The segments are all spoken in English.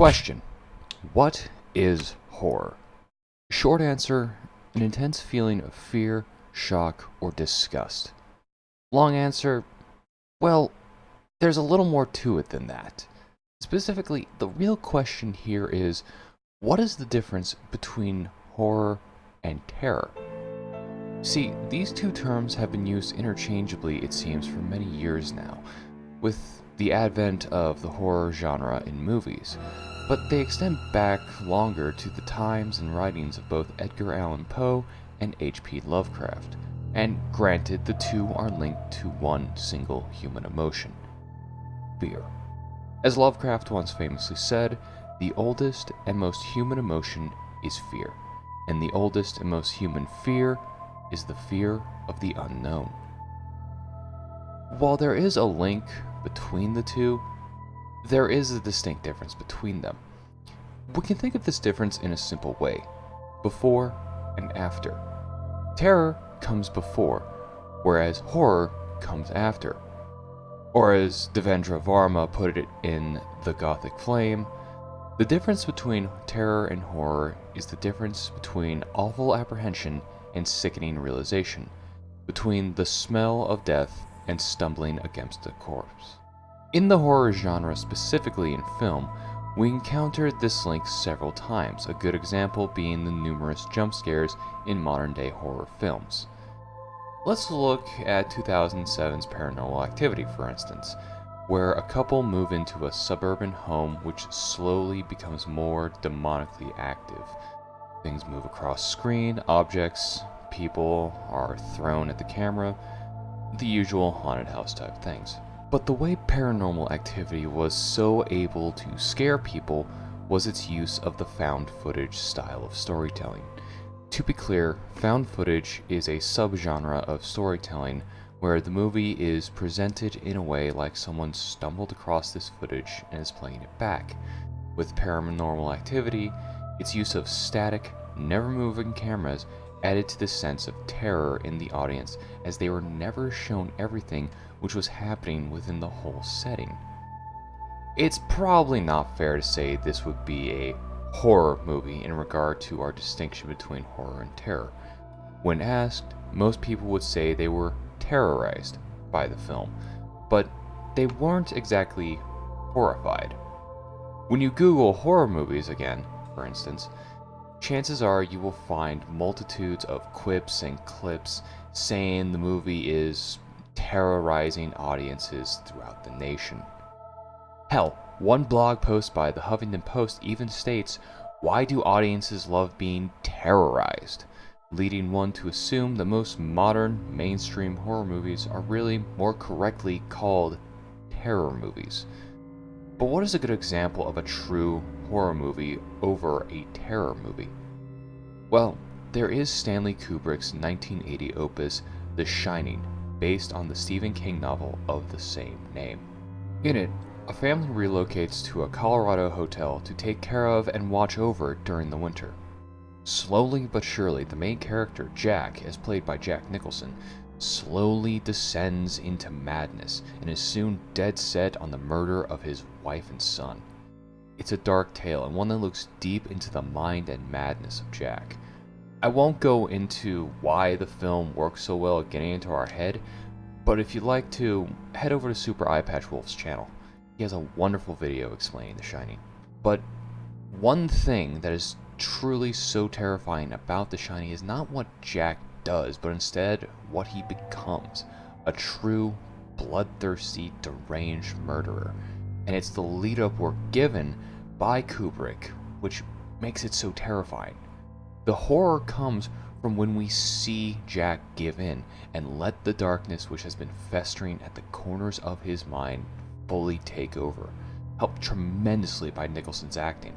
Question: what is horror? Short answer: an intense feeling of fear, shock, or disgust. Long answer: well, there's a little more to it than that. Specifically, the real question here is, what is the difference between horror and terror? See, these two terms have been used interchangeably, it seems, for many years now, with the advent of the horror genre in movies, but they extend back longer to the times and writings of both Edgar Allan Poe and H.P. Lovecraft, and granted, the two are linked to one single human emotion: fear. As Lovecraft once famously said, the oldest and most human emotion is fear, and the oldest and most human fear is the fear of the unknown. While there is a link between the two, there is a distinct difference between them. We can think of this difference in a simple way: before and after. Terror comes before, whereas horror comes after. Or as Devendra Varma put it in The Gothic Flame, the difference between terror and horror is the difference between awful apprehension and sickening realization, between the smell of death and stumbling against a corpse. In the horror genre, specifically in film, we encountered this link several times, a good example being the numerous jump scares in modern-day horror films. Let's look at 2007's Paranormal Activity, for instance, where a couple move into a suburban home which slowly becomes more demonically active. Things move across screen, objects, people are thrown at the camera, the usual haunted house type things. But the way Paranormal Activity was so able to scare people was its use of the found footage style of storytelling. To be clear, found footage is a subgenre of storytelling where the movie is presented in a way like someone stumbled across this footage and is playing it back. With Paranormal Activity, its use of static, never-moving cameras added to the sense of terror in the audience, as they were never shown everything which was happening within the whole setting. It's probably not fair to say this would be a horror movie in regard to our distinction between horror and terror. When asked, most people would say they were terrorized by the film, but they weren't exactly horrified. When you Google horror movies again, for instance, chances are you will find multitudes of quips and clips saying the movie is terrorizing audiences throughout the nation. Hell, one blog post by the Huffington Post even states, "Why do audiences love being terrorized?" leading one to assume that most modern mainstream horror movies are really more correctly called terror movies. But what is a good example of a true horror movie over a terror movie? Well, there is Stanley Kubrick's 1980 opus The Shining, based on the Stephen King novel of the same name. In it, a family relocates to a Colorado hotel to take care of and watch over during the winter. Slowly but surely, the main character, Jack, as played by Jack Nicholson, slowly descends into madness and is soon dead set on the murder of his wife and son. It's a dark tale, and one that looks deep into the mind and madness of Jack. I won't go into why the film works so well at getting into our head, but if you'd like to, head over to Super Eyepatch Wolf's channel. He has a wonderful video explaining The Shining. But one thing that is truly so terrifying about The Shining is not what Jack does, but instead what he becomes: a true, bloodthirsty, deranged murderer. And it's the lead-up we're given by Kubrick which makes it so terrifying. The horror comes from when we see Jack give in and let the darkness which has been festering at the corners of his mind fully take over, helped tremendously by Nicholson's acting.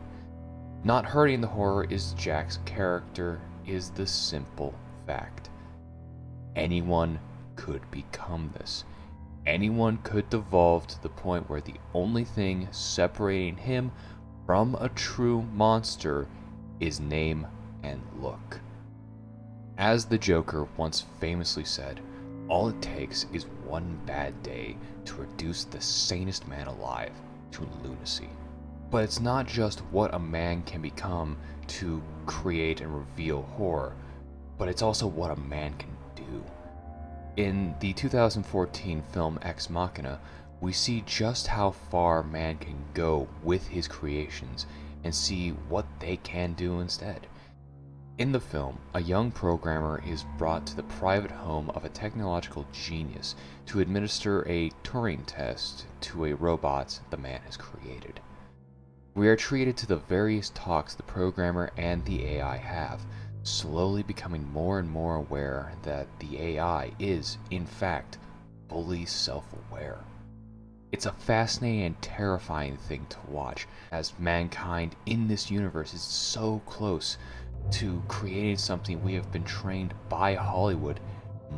Not hurting the horror is Jack's character, is the simple fact: anyone could become this. Anyone could devolve to the point where the only thing separating him from a true monster is name and look. As the Joker once famously said, all it takes is one bad day to reduce the sanest man alive to lunacy. But it's not just what a man can become to create and reveal horror, but it's also what a man can do. In the 2014 film Ex Machina, we see just how far man can go with his creations and see what they can do instead. In the film, a young programmer is brought to the private home of a technological genius to administer a Turing test to a robot the man has created. We are treated to the various talks the programmer and the AI have, slowly becoming more and more aware that the AI is, in fact, fully self-aware. It's a fascinating and terrifying thing to watch, as mankind in this universe is so close to creating something we have been trained by Hollywood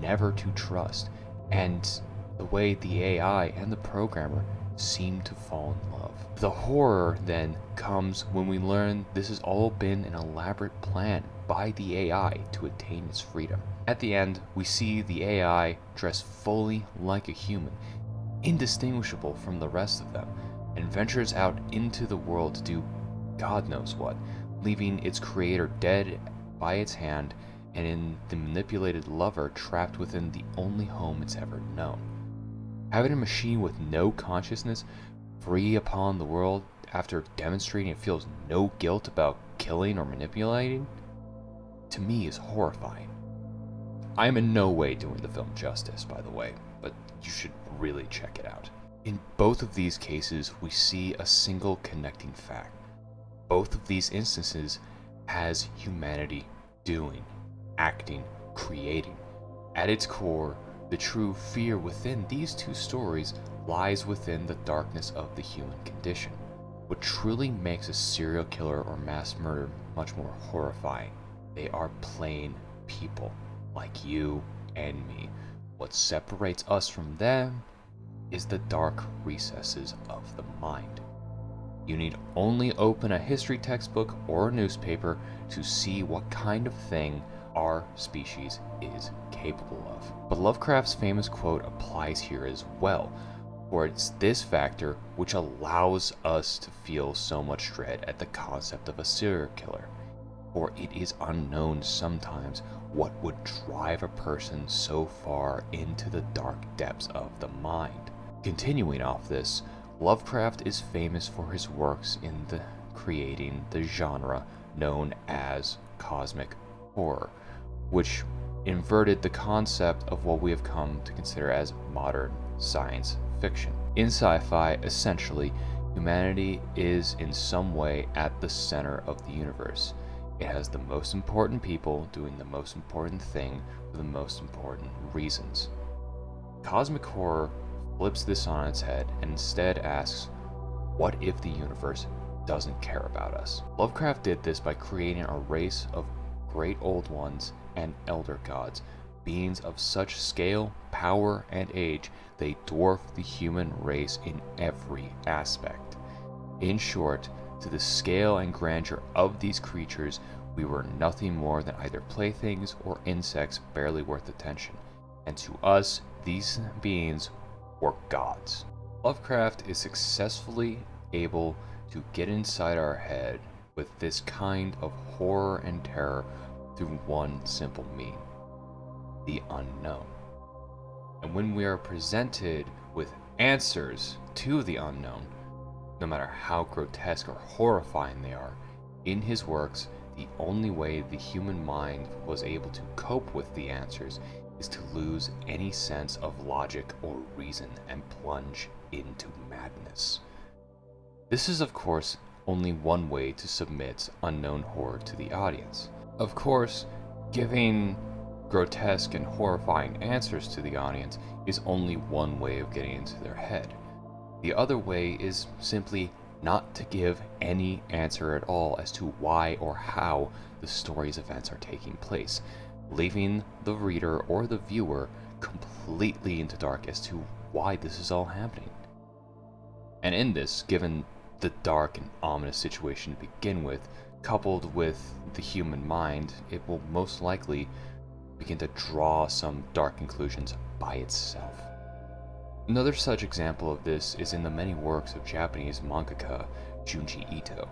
never to trust, and the way the AI and the programmer seem to fall in love. The horror then comes when we learn this has all been an elaborate plan by the AI to attain its freedom. At the end, we see the AI dressed fully like a human, indistinguishable from the rest of them, and ventures out into the world to do God knows what, leaving its creator dead by its hand and in the manipulated lover trapped within the only home it's ever known. Having a machine with no consciousness free upon the world after demonstrating it feels no guilt about killing or manipulating, to me is horrifying. I am in no way doing the film justice, by the way, but you should really check it out. In both of these cases, we see a single connecting fact. Both of these instances has humanity doing, acting, creating. At its core, the true fear within these two stories lies within the darkness of the human condition. What truly makes a serial killer or mass murder much more horrifying, they are plain people, like you and me. What separates us from them is the dark recesses of the mind. You need only open a history textbook or a newspaper to see what kind of thing our species is capable of. But Lovecraft's famous quote applies here as well, for it's this factor which allows us to feel so much dread at the concept of a serial killer. For it is unknown sometimes what would drive a person so far into the dark depths of the mind. Continuing off this, Lovecraft is famous for his works in creating the genre known as cosmic horror, which inverted the concept of what we have come to consider as modern science fiction. In sci-fi, essentially, humanity is in some way at the center of the universe. It has the most important people doing the most important thing for the most important reasons. Cosmic horror flips this on its head and instead asks, what if the universe doesn't care about us? Lovecraft did this by creating a race of great old ones and elder gods, beings of such scale, power, and age, they dwarf the human race in every aspect. In short, to the scale and grandeur of these creatures, we were nothing more than either playthings or insects barely worth attention, and to us, these beings were gods. Lovecraft is successfully able to get inside our head with this kind of horror and terror through one simple mean: the unknown. And when we are presented with answers to the unknown, no matter how grotesque or horrifying they are, in his works, the only way the human mind was able to cope with the answers is to lose any sense of logic or reason and plunge into madness. This is, of course, only one way to submit unknown horror to the audience. Of course, giving grotesque and horrifying answers to the audience is only one way of getting into their head. The other way is simply not to give any answer at all as to why or how the story's events are taking place, leaving the reader or the viewer completely into dark as to why this is all happening. And in this, given the dark and ominous situation to begin with, coupled with the human mind, it will most likely begin to draw some dark conclusions by itself. Another such example of this is in the many works of Japanese mangaka Junji Ito.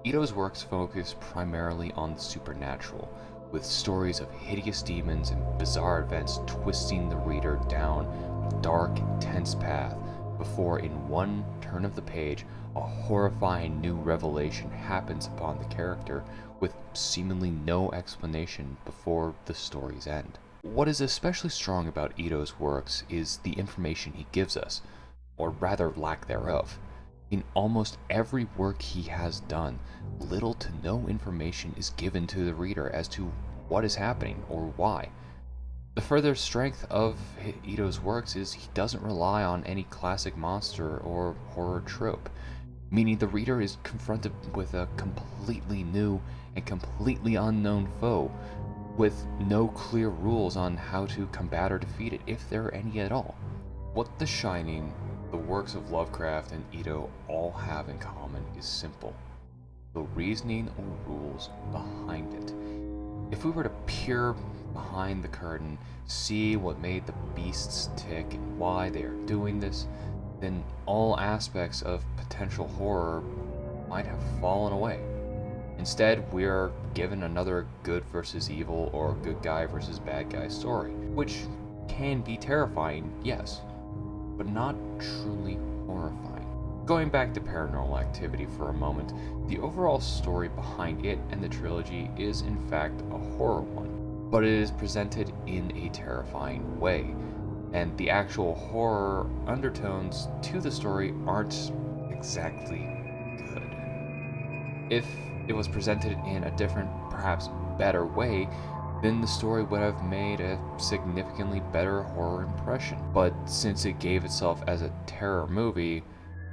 Ito's works focus primarily on the supernatural, with stories of hideous demons and bizarre events twisting the reader down a dark, intense path before, in one turn of the page, a horrifying new revelation happens upon the character with seemingly no explanation before the story's end. What is especially strong about Ito's works is the information he gives us, or rather lack thereof. In almost every work he has done, little to no information is given to the reader as to what is happening or why. The further strength of Ito's works is he doesn't rely on any classic monster or horror trope, meaning the reader is confronted with a completely new and completely unknown foe, with no clear rules on how to combat or defeat it, if there are any at all. What The Shining, the works of Lovecraft, and Ito all have in common is simple: the reasoning or rules behind it. If we were to peer behind the curtain, see what made the beasts tick and why they are doing this, then all aspects of potential horror might have fallen away. Instead, we are given another good versus evil or good guy versus bad guy story, which can be terrifying, yes, but not truly horrifying. Going back to Paranormal Activity for a moment, the overall story behind it and the trilogy is in fact a horror one, but it is presented in a terrifying way, and the actual horror undertones to the story aren't exactly good. If it was presented in a different, perhaps better way, then the story would have made a significantly better horror impression. But since it gave itself as a terror movie,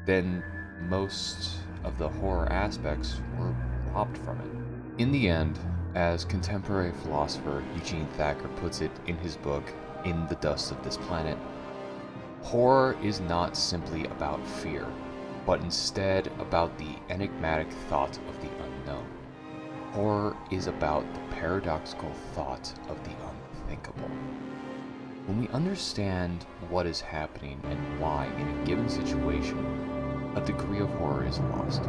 then most of the horror aspects were robbed from it. In the end, as contemporary philosopher Eugene Thacker puts it in his book, In the Dust of This Planet, horror is not simply about fear, but instead about the enigmatic thought of the unknown. Horror is about the paradoxical thought of the unthinkable. When we understand what is happening and why in a given situation, a degree of horror is lost.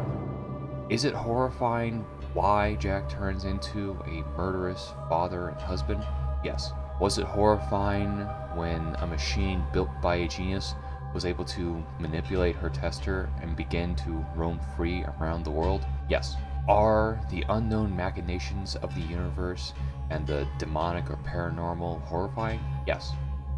Is it horrifying why Jack turns into a murderous father and husband? Yes. Was it horrifying when a machine built by a genius was able to manipulate her tester and begin to roam free around the world? Yes. Are the unknown machinations of the universe and the demonic or paranormal horrifying? Yes.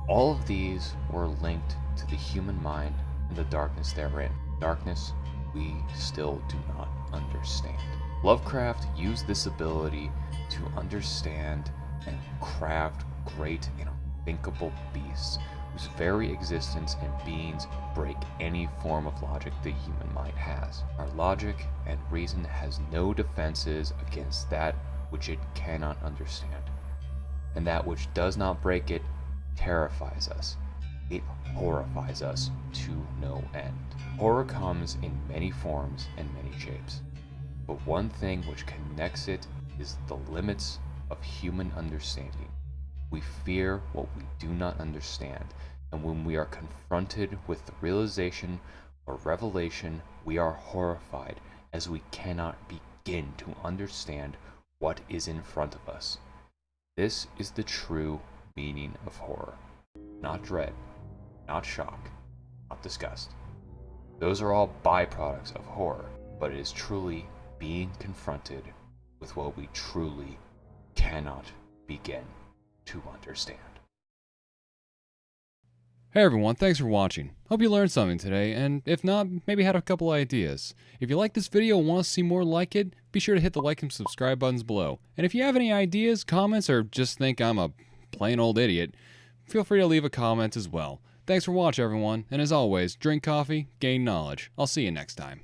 All of these were linked to the human mind and the darkness therein. Darkness we still do not understand. Lovecraft used this ability to understand and craft great and unthinkable beasts whose very existence and beings break any form of logic the human mind has. Our logic and reason has no defenses against that which it cannot understand, and that which does not break it terrifies us. It horrifies us to no end. Horror comes in many forms and many shapes, but one thing which connects it is the limits of human understanding. We fear what we do not understand, and when we are confronted with the realization or revelation, we are horrified as we cannot begin to understand what is in front of us. This is the true meaning of horror. Not dread, not shock, not disgust. Those are all byproducts of horror, but it is truly being confronted with what we truly cannot begin to understand. Hey everyone, thanks for watching. Hope you learned something today, and if not, maybe had a couple ideas. If you like this video and want to see more like it, be sure to hit the like and subscribe buttons below. And if you have any ideas, comments, or just think I'm a plain old idiot, feel free to leave a comment as well. Thanks for watching everyone, and as always, drink coffee, gain knowledge. I'll see you next time.